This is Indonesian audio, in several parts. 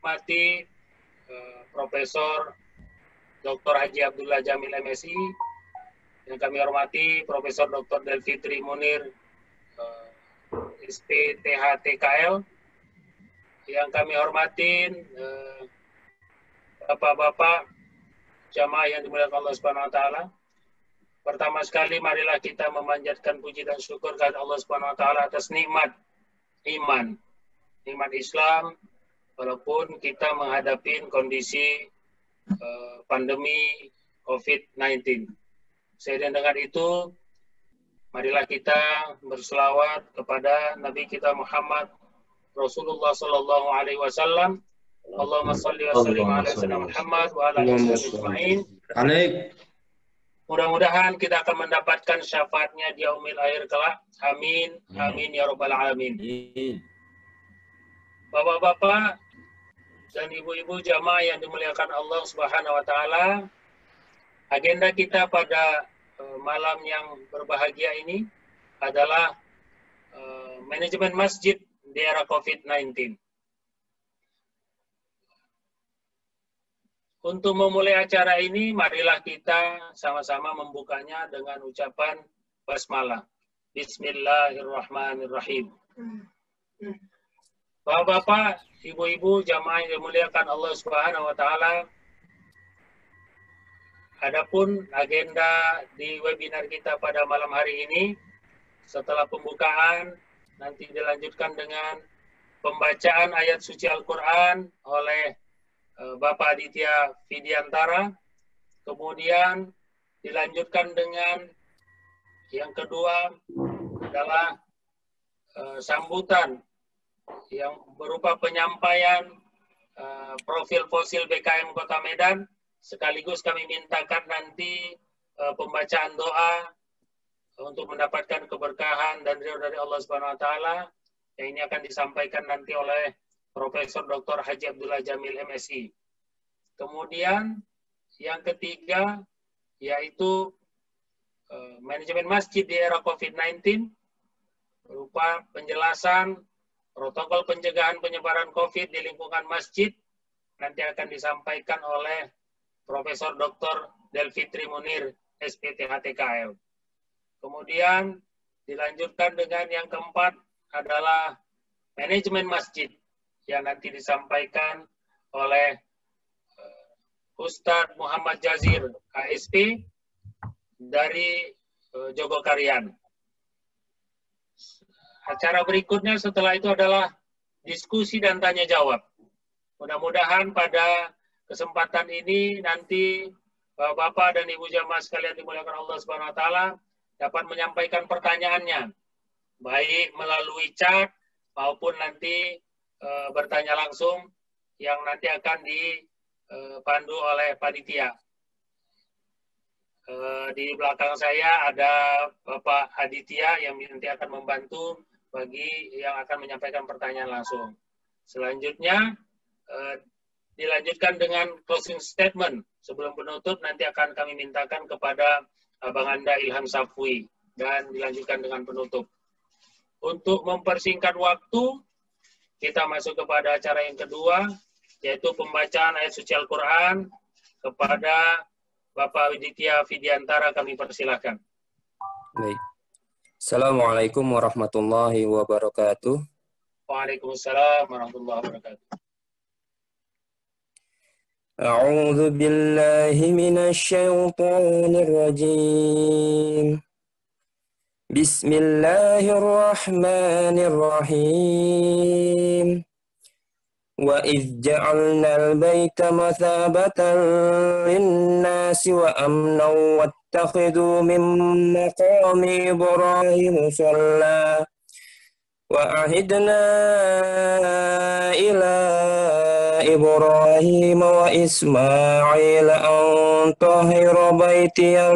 hormati Profesor Dr. Haji Abdullah Jamil MSI, yang kami hormati Profesor Dr. Delfitri Munir SPTH-TKL, yang kami hormatin Bapak-bapak jamaah yang dimuliakan Allah Subhanahu wa taala. Pertama sekali marilah kita memanjatkan puji dan syukur kepada Allah Subhanahu wa taala atas nikmat iman, nikmat Islam, walaupun kita menghadapi kondisi pandemi COVID-19. Seiring dengan itu, marilah kita berselawat kepada Nabi kita Muhammad Rasulullah Sallallahu Alaihi Wasallam. Allahumma salli wa sallim ala sayyidina Muhammad wa ala alihi ajma'in. Mudah-mudahan kita akan mendapatkan syafaatnya di yaumil akhir kelak. Amin. Amin ya rabbal alamin. Bapak-bapak dan ibu-ibu jamaah yang dimuliakan Allah Subhanahu wa taala, agenda kita pada malam yang berbahagia ini adalah manajemen masjid di era COVID-19. Untuk memulai acara ini, marilah kita sama-sama membukanya dengan ucapan basmalah. Bismillahirrahmanirrahim. Bapak-bapak, ibu-ibu, jamaah yang dimuliakan Allah Subhanahu wa taala, adapun agenda di webinar kita pada malam hari ini, setelah pembukaan nanti dilanjutkan dengan pembacaan ayat suci Al-Qur'an oleh Bapak Aditya Fidiantara, kemudian dilanjutkan dengan yang kedua adalah sambutan yang berupa penyampaian profil fosil BKM Kota Medan, sekaligus kami mintakan nanti pembacaan doa untuk mendapatkan keberkahan dan ridho dari Allah Subhanahu wa taala, yang ini akan disampaikan nanti oleh Profesor Dr. Haji Abdullah Jamil MSI. Kemudian yang ketiga yaitu manajemen masjid di era COVID-19 berupa penjelasan protokol pencegahan penyebaran COVID di lingkungan masjid, nanti akan disampaikan oleh Profesor Dr. Delfitri Munir SPTH-TKL. Kemudian dilanjutkan dengan yang keempat adalah manajemen masjid, yang nanti disampaikan oleh Ustadz Muhammad Jazir, KSP, dari Jogokarian. Acara berikutnya setelah itu adalah diskusi dan tanya jawab. Mudah-mudahan pada kesempatan ini nanti Bapak dan Ibu jamaah sekalian dimuliakan Allah Subhanahu wa taala dapat menyampaikan pertanyaannya, baik melalui chat maupun nanti bertanya langsung yang nanti akan dipandu oleh panitia. Di belakang saya ada Bapak Aditya yang nanti akan membantu bagi yang akan menyampaikan pertanyaan langsung. Selanjutnya dilanjutkan dengan closing statement. Sebelum penutup nanti akan kami mintakan kepada Abang Anda Ilham Safwi dan dilanjutkan dengan penutup. Untuk mempersingkat waktu, kita masuk kepada acara yang kedua, yaitu pembacaan ayat suci Al-Quran kepada Bapak Aditya Fidiantara. Kami persilahkan. Baik. Assalamualaikum warahmatullahi wabarakatuh. Waalaikumsalam warahmatullahi wabarakatuh. A'udzu billahi minasyaitonir rajim. Bismillahirrahmanirrahim. Wa idh ja'alnal baita mathabatan lin-nasi wa amnan wattakhidhu min maqami Ibrahim musalla wa ahidna ila Ibrahim wa Ismail an tahhira baitiya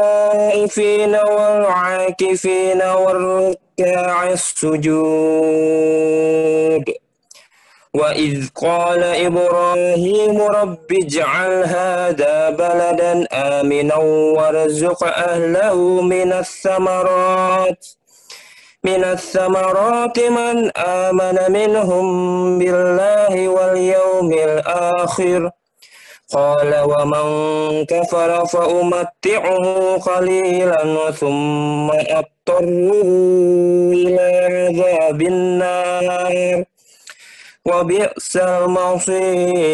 للطائفين والعاكفين والركاع السجود وإذ قال إبراهيم رب اجعل هذا بلدا آمنا وارزق أهله من الثمرات من الثمرات من آمن منهم بالله واليوم الآخر قال ومن كفر فأمتعه قليلا ثم أضطره إلى عذاب النار وبئس المصير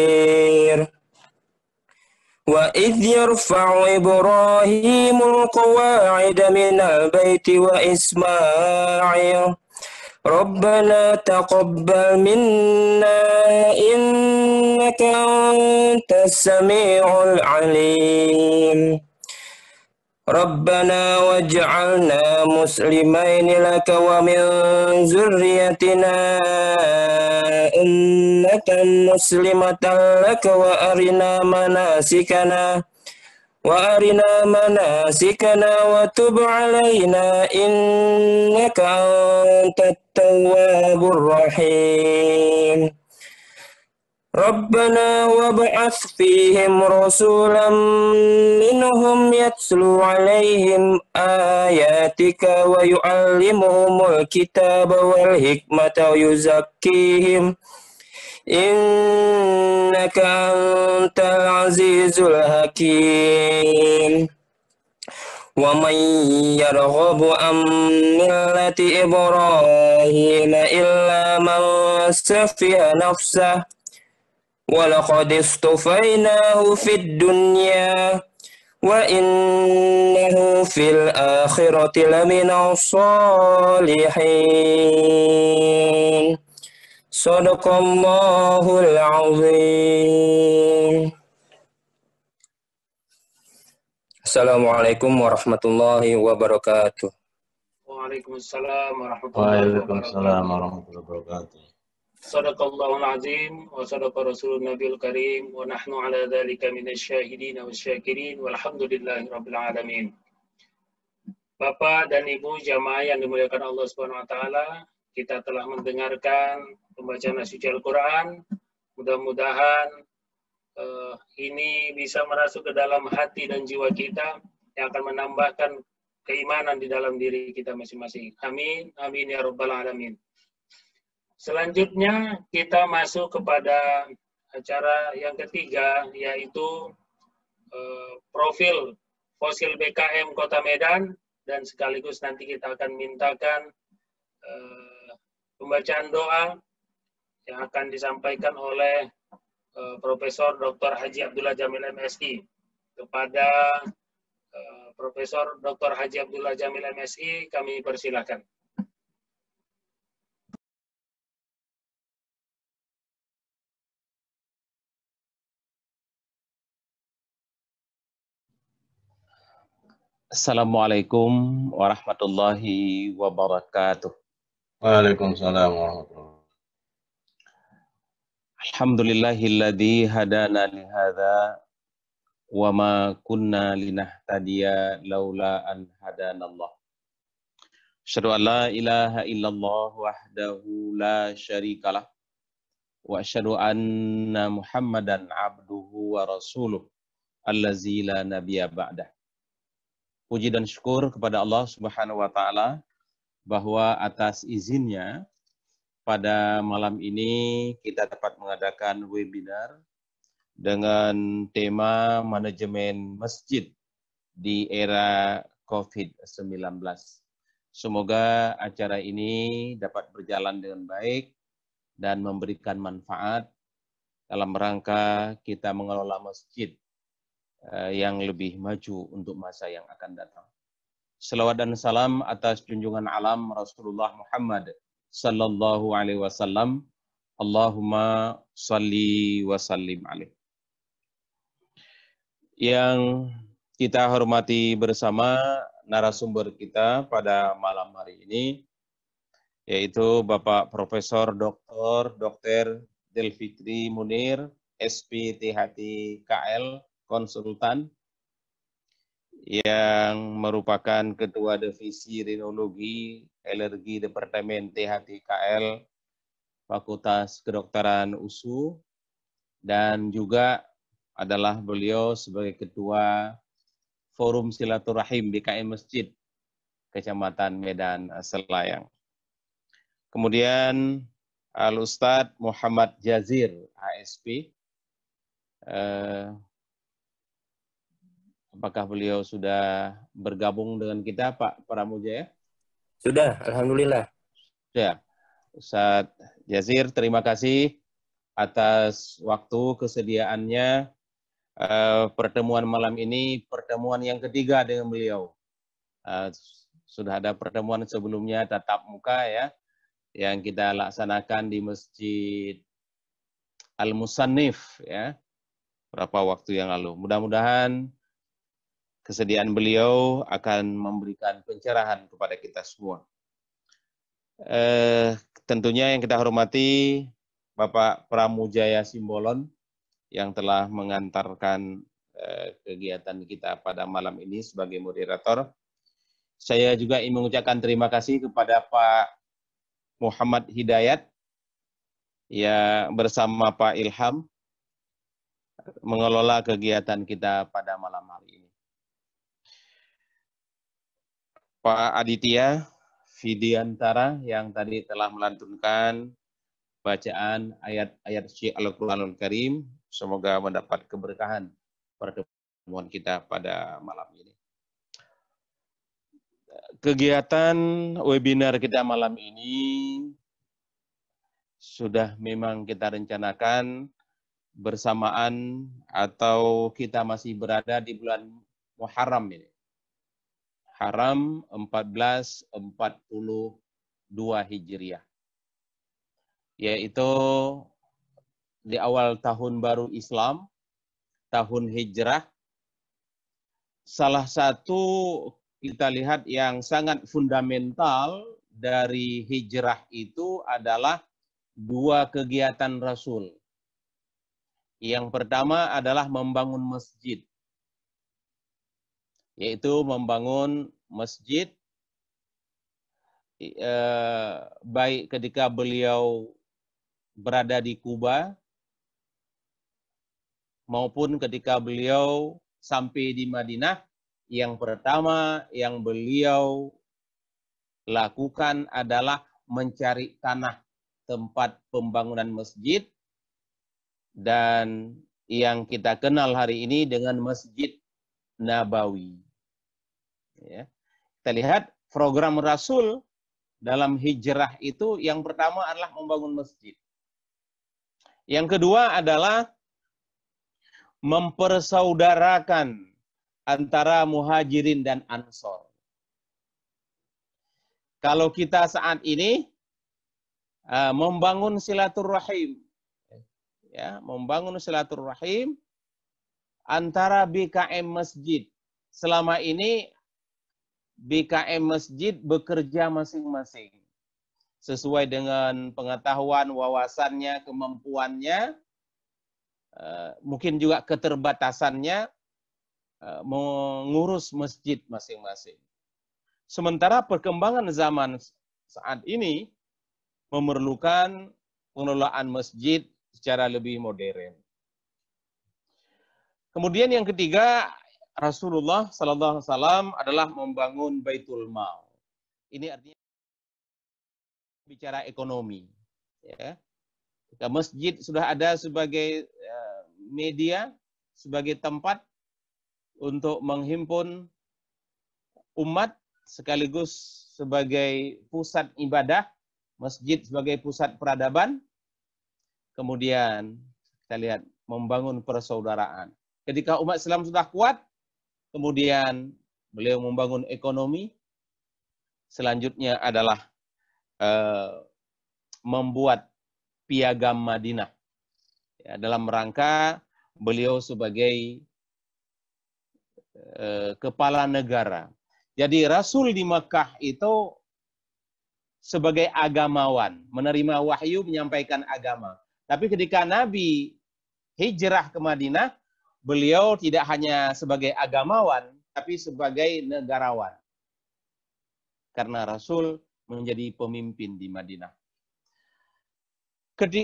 وإذ يرفع إبراهيم القواعد من البيت وإسماعيل ربنا تقبل منا إنك أنت السميع العليم ربنا واجعلنا مسلمين لك ومن ذريتنا أمة مسلمة لك وأرنا مناسكنا وتب علينا إنك أنت التواب الرحيم ربنا وابعث فيهم رسولا منهم يتلو عليهم آياتك ويعلمهم الكتاب والحكمة ويزكيهم إنك أنت العزيز الحكيم ومن يرغب عن ملة إبراهيم إلا من سفه نفسه ولقد اصطفيناه في الدنيا وإنه في الآخرة لمن الصالحين صدق الله العظيم. Assalamualaikum warahmatullahi wabarakatuh. Waalaikumsalam warahmatullahi Waalaikumsalam warahmatullahi wabarakatuh. Sadaqallahul azim wa sadaqa rasulun nabiyul karim wa nahnu ala dhalika minasyahidin wa syakirin walhamdulillahi rabbil alamin. Bapak dan Ibu jamaah yang dimuliakan Allah Subhanahu wa taala, kita telah mendengarkan pembacaan suci Al-Qur'an. Mudah-mudahan ini bisa merasuk ke dalam hati dan jiwa kita yang akan menambahkan keimanan di dalam diri kita masing-masing. Amin, amin ya rabbal alamin. Selanjutnya kita masuk kepada acara yang ketiga, yaitu profil fosil BKM Kota Medan, dan sekaligus nanti kita akan mintakan pembacaan doa yang akan disampaikan oleh Profesor Dr. Haji Abdullah Jamil MSI. Kepada Profesor Dr. Haji Abdullah Jamil MSI kami persilakan. Assalamualaikum warahmatullahi wabarakatuh. Waalaikumsalam warahmatullahi wabarakatuh. Alhamdulillahilladzi hadana li hadza wa ma kunna linahtadiya laula an hadanallah. Asyhadu an la ilaha illallah wahdahu la syarikalah wa asyhadu anna Muhammadan abduhu wa rasuluh allazi la nabiyya ba'dah. Puji dan syukur kepada Allah Subhanahu wa taala bahwa atas izinnya pada malam ini kita dapat mengadakan webinar dengan tema manajemen masjid di era COVID-19. Semoga acara ini dapat berjalan dengan baik dan memberikan manfaat dalam rangka kita mengelola masjid yang lebih maju untuk masa yang akan datang. Selawat dan salam atas junjungan alam Rasulullah Muhammad sallallahu alaihi wasallam. Allahumma salli wa sallim alaihi. Yang kita hormati bersama narasumber kita pada malam hari ini, yaitu Bapak Profesor Dr. Delfikri Munir, SPTHT KL, konsultan, yang merupakan Ketua Divisi Rinologi Alergi Departemen THT KL, Fakultas Kedokteran USU, dan juga adalah beliau sebagai Ketua Forum Silaturahim BKM Masjid Kecamatan Medan Selayang. Kemudian Al-Ustadz Muhammad Jazir, ASP. Apakah beliau sudah bergabung dengan kita, Pak Pramuja? Sudah, alhamdulillah. Ya, Ustadz Jazir, terima kasih atas waktu kesediaannya. Pertemuan malam ini pertemuan yang ketiga dengan beliau. Sudah ada pertemuan sebelumnya tatap muka ya, yang kita laksanakan di Masjid Al-Musannif ya, beberapa waktu yang lalu. Mudah-mudahan kesediaan beliau akan memberikan pencerahan kepada kita semua. Tentunya yang kita hormati Bapak Pramujaya Simbolon yang telah mengantarkan kegiatan kita pada malam ini sebagai moderator. Saya juga ingin mengucapkan terima kasih kepada Pak Muhammad Hidayat ya bersama Pak Ilham mengelola kegiatan kita pada malam hari ini. Pak Aditya Vidiantara yang tadi telah melantunkan bacaan ayat-ayat suci Al-Qur'anul Karim, semoga mendapat keberkahan pertemuan kita pada malam ini. Kegiatan webinar kita malam ini sudah memang kita rencanakan bersamaan atau kita masih berada di bulan Muharram ini. Haram 1442 Hijriah. Yaitu di awal tahun baru Islam, tahun Hijrah. Salah satu kita lihat yang sangat fundamental dari hijrah itu adalah dua kegiatan Rasul. Yang pertama adalah membangun masjid, yaitu membangun masjid baik ketika beliau berada di Kuba maupun ketika beliau sampai di Madinah. Yang pertama yang beliau lakukan adalah mencari tanah tempat pembangunan masjid, dan yang kita kenal hari ini dengan Masjid Nabawi. Ya. Kita lihat program Rasul dalam hijrah itu yang pertama adalah membangun masjid. Yang kedua adalah mempersaudarakan antara muhajirin dan ansor. Kalau kita saat ini membangun silaturahim, ya, membangun silaturahim antara BKM masjid. Selama ini BKM masjid bekerja masing-masing sesuai dengan pengetahuan, wawasannya, kemampuannya, mungkin juga keterbatasannya mengurus masjid masing-masing. Sementara perkembangan zaman saat ini memerlukan pengelolaan masjid secara lebih modern. Kemudian yang ketiga, Rasulullah Sallallahu Alaihi Wasallam adalah membangun Baitul Mal. Ini artinya bicara ekonomi. Ya. Jika masjid sudah ada sebagai media, sebagai tempat untuk menghimpun umat sekaligus sebagai pusat ibadah, masjid sebagai pusat peradaban, kemudian kita lihat membangun persaudaraan. Ketika umat Islam sudah kuat, kemudian beliau membangun ekonomi, selanjutnya adalah membuat piagam Madinah. Ya, dalam rangka beliau sebagai kepala negara. Jadi Rasul di Mekah itu sebagai agamawan, menerima wahyu, menyampaikan agama. Tapi ketika Nabi hijrah ke Madinah, beliau tidak hanya sebagai agamawan, tapi sebagai negarawan. Karena Rasul menjadi pemimpin di Madinah.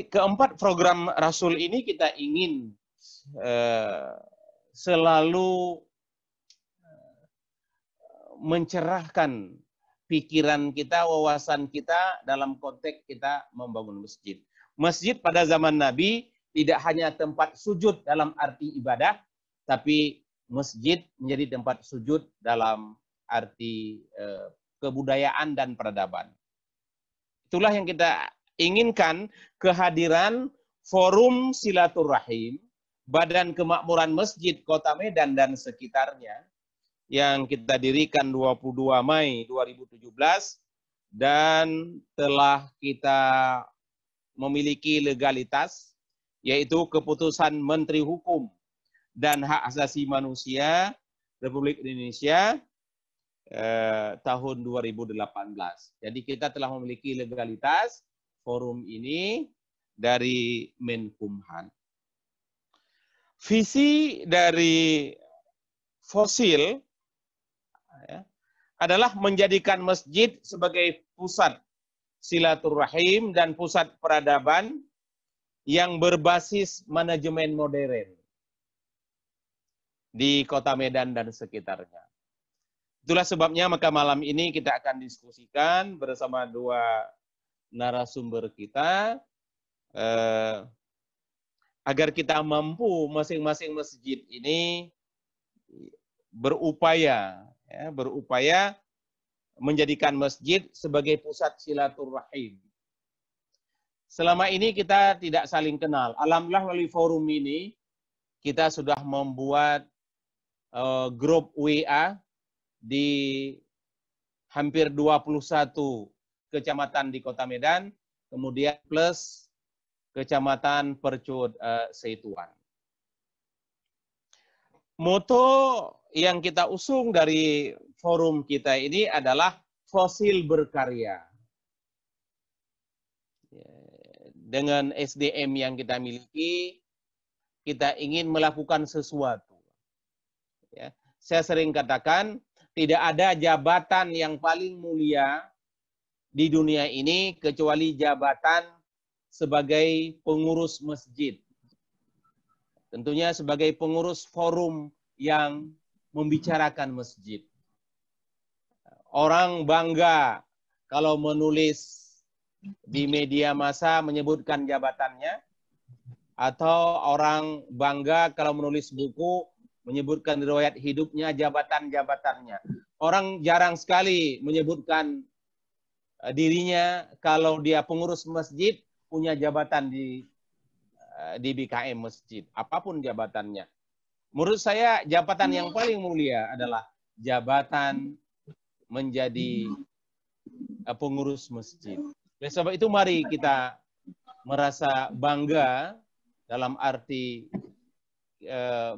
Keempat, program Rasul ini kita ingin selalu mencerahkan pikiran kita, wawasan kita dalam konteks kita membangun masjid. Masjid pada zaman Nabi tidak hanya tempat sujud dalam arti ibadah, tapi masjid menjadi tempat sujud dalam arti kebudayaan dan peradaban. Itulah yang kita inginkan, kehadiran forum silaturahim, Badan Kemakmuran Masjid Kota Medan dan sekitarnya, yang kita dirikan 22 Mei 2017 dan telah kita memiliki legalitas, yaitu keputusan Menteri Hukum dan Hak Asasi Manusia Republik Indonesia tahun 2018. Jadi kita telah memiliki legalitas forum ini dari Menkumham. Visi dari Fosil adalah menjadikan masjid sebagai pusat silaturahim dan pusat peradaban yang berbasis manajemen modern di Kota Medan dan sekitarnya. Itulah sebabnya maka malam ini kita akan diskusikan bersama dua narasumber kita agar kita mampu masing-masing masjid ini berupaya menjadikan masjid sebagai pusat silaturahim. Selama ini kita tidak saling kenal. Alhamdulillah melalui forum ini kita sudah membuat grup WA di hampir 21 kecamatan di Kota Medan, kemudian plus Kecamatan Percut Seituan. Moto yang kita usung dari forum kita ini adalah fosil berkarya. Dengan SDM yang kita miliki, kita ingin melakukan sesuatu. Ya. Saya sering katakan, tidak ada jabatan yang paling mulia di dunia ini kecuali jabatan sebagai pengurus masjid. Tentunya sebagai pengurus forum yang membicarakan masjid. Orang bangga kalau menulis di media massa menyebutkan jabatannya, atau orang bangga kalau menulis buku menyebutkan riwayat hidupnya, jabatan-jabatannya. Orang jarang sekali menyebutkan dirinya kalau dia pengurus masjid, punya jabatan di BKM masjid, apapun jabatannya. Menurut saya jabatan yang paling mulia adalah jabatan menjadi pengurus masjid. Oleh sebab itu mari kita merasa bangga dalam arti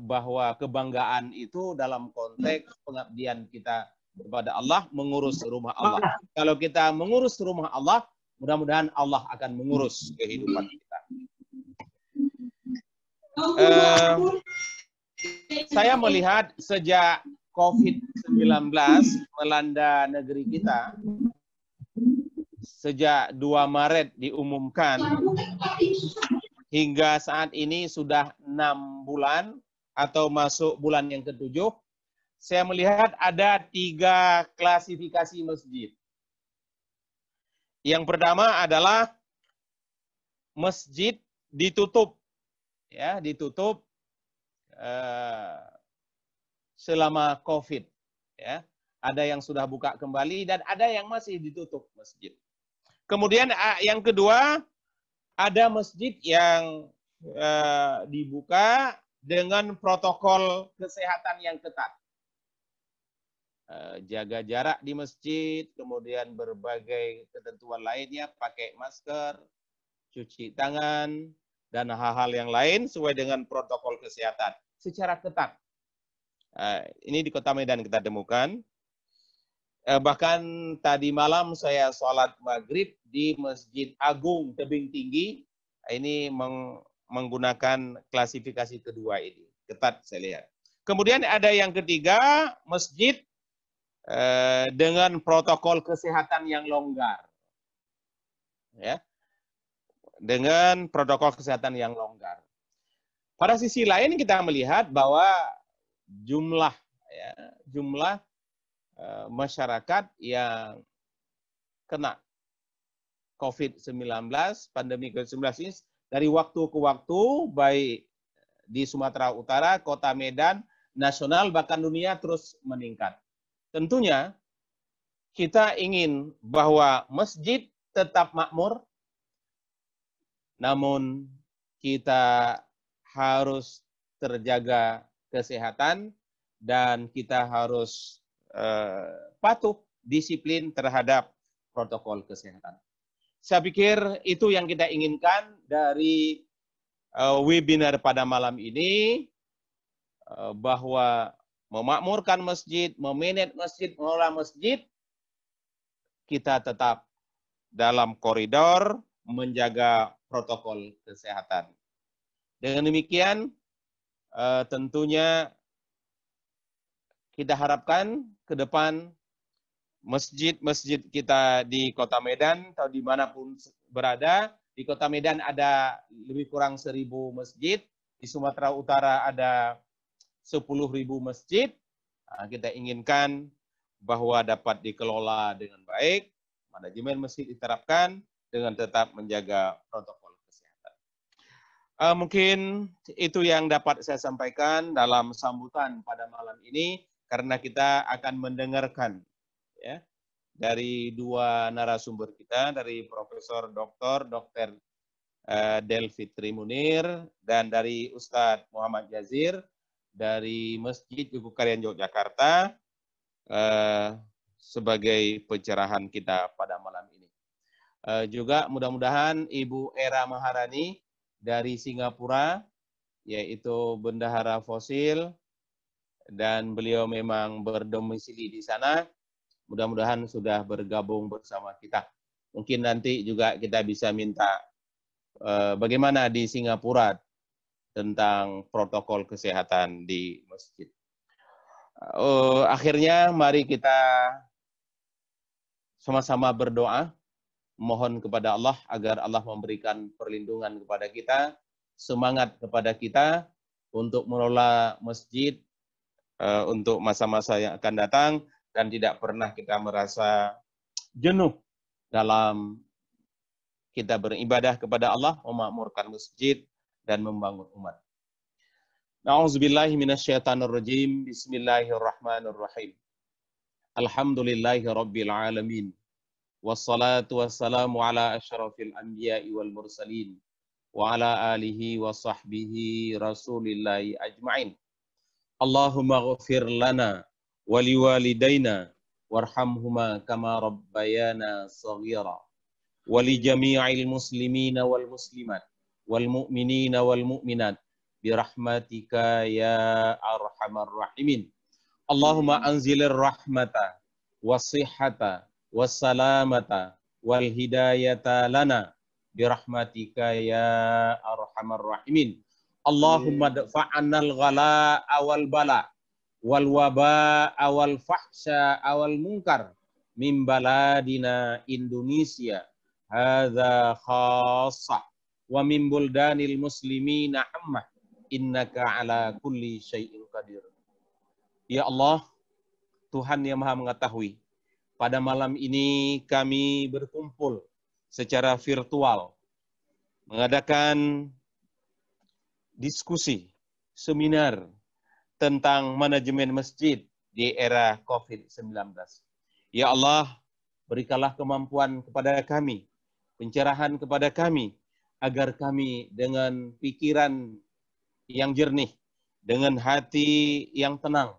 bahwa kebanggaan itu dalam konteks pengabdian kita kepada Allah, mengurus rumah Allah. Kalau kita mengurus rumah Allah, mudah-mudahan Allah akan mengurus kehidupan kita. Saya melihat sejak COVID-19 melanda negeri kita, sejak 2 Maret diumumkan, hingga saat ini sudah 6 bulan atau masuk bulan yang ke-7, saya melihat ada 3 klasifikasi masjid. Yang pertama adalah masjid ditutup, ya, ditutup selama COVID, ya. Ada yang sudah buka kembali dan ada yang masih ditutup masjid. Kemudian yang kedua, ada masjid yang dibuka dengan protokol kesehatan yang ketat. Jaga jarak di masjid, kemudian berbagai ketentuan lainnya, pakai masker, cuci tangan, dan hal-hal yang lain sesuai dengan protokol kesehatan secara ketat. Ini di Kota Medan kita temukan. Bahkan tadi malam saya sholat maghrib di Masjid Agung Tebing Tinggi. Ini menggunakan klasifikasi kedua ini. Ketat saya lihat. Kemudian ada yang ketiga, masjid dengan protokol kesehatan yang longgar. Ya. Dengan protokol kesehatan yang longgar. Pada sisi lain kita melihat bahwa jumlah masyarakat yang kena COVID-19, pandemi COVID-19 ini dari waktu ke waktu, baik di Sumatera Utara, Kota Medan, nasional, bahkan dunia terus meningkat. Tentunya kita ingin bahwa masjid tetap makmur, namun kita harus terjaga kesehatan dan kita harus patuh, disiplin terhadap protokol kesehatan. Saya pikir itu yang kita inginkan dari webinar pada malam ini, bahwa memakmurkan masjid, memanage masjid, mengelola masjid, kita tetap dalam koridor menjaga protokol kesehatan. Dengan demikian, tentunya kita harapkan ke depan masjid-masjid kita di Kota Medan atau dimanapun berada, di Kota Medan ada lebih kurang 1.000 masjid, di Sumatera Utara ada 10.000 masjid. Nah, kita inginkan bahwa dapat dikelola dengan baik, manajemen masjid diterapkan dengan tetap menjaga protokol kesehatan. Mungkin itu yang dapat saya sampaikan dalam sambutan pada malam ini, karena kita akan mendengarkan ya dari dua narasumber kita, dari Profesor Dr. Delvi Trimunir dan dari Ustadz Muhammad Jazir dari Masjid Jogokarian Yogyakarta sebagai pencerahan kita pada malam ini. Juga mudah-mudahan Ibu Era Maharani dari Singapura, yaitu bendahara fosil, dan beliau memang berdomisili di sana. Mudah-mudahan sudah bergabung bersama kita. Mungkin nanti juga kita bisa minta bagaimana di Singapura tentang protokol kesehatan di masjid. Akhirnya mari kita sama-sama berdoa, mohon kepada Allah agar Allah memberikan perlindungan kepada kita, semangat kepada kita untuk mengelola masjid untuk masa-masa yang akan datang, dan tidak pernah kita merasa jenuh dalam kita beribadah kepada Allah, memakmurkan masjid, dan membangun umat. Na'udzubillahi minasyaitonirrajim. Bismillahirrahmanirrahim. Alhamdulillahi rabbil alamin. Wassalatu wassalamu ala asyrafil anbiya'i wal mursalin. Wa ala alihi wa sahbihi rasulillahi ajma'in. Allahumma ghafir lana waliwalidayna warhamhuma kama rabbayana saghira wali jami'il muslimina wal muslimat wal mu'minina wal mu'minat birahmatika ya arhamar rahimin. Allahumma anzilir rahmata wasihhata wassalamata wal hidayata lana birahmatika ya arhamar rahimin. Allahumma dafa'annal ghala awal bala wal waba awal fahsya awal munkar min baladina Indonesia hadza khassa wa min buldanil muslimina amma innaka ala kulli syai'in qadir. Ya Allah, Tuhan yang Maha mengetahui, pada malam ini kami berkumpul secara virtual mengadakan diskusi, seminar tentang manajemen masjid di era COVID-19. Ya Allah, berikanlah kemampuan kepada kami, pencerahan kepada kami, agar kami dengan pikiran yang jernih, dengan hati yang tenang,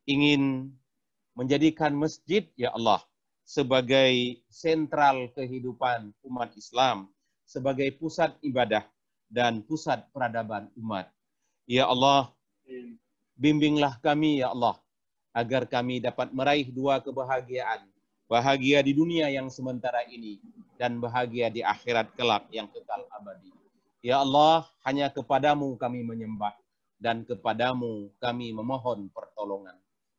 ingin menjadikan masjid, ya Allah, sebagai sentral kehidupan umat Islam, sebagai pusat ibadah dan pusat peradaban umat. Ya Allah, bimbinglah kami ya Allah, agar kami dapat meraih dua kebahagiaan. Bahagia di dunia yang sementara ini, dan bahagia di akhirat kelak yang kekal abadi. Ya Allah, hanya kepadamu kami menyembah, dan kepadamu kami memohon pertolongan.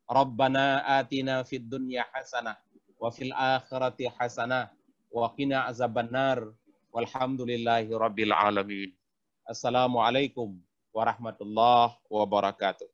Rabbana atina fid dunya hasanah, wa fil akhirati hasanah, wa qina azabannar, walhamdulillahi rabbil alamin. Assalamualaikum warahmatullahi wabarakatuh.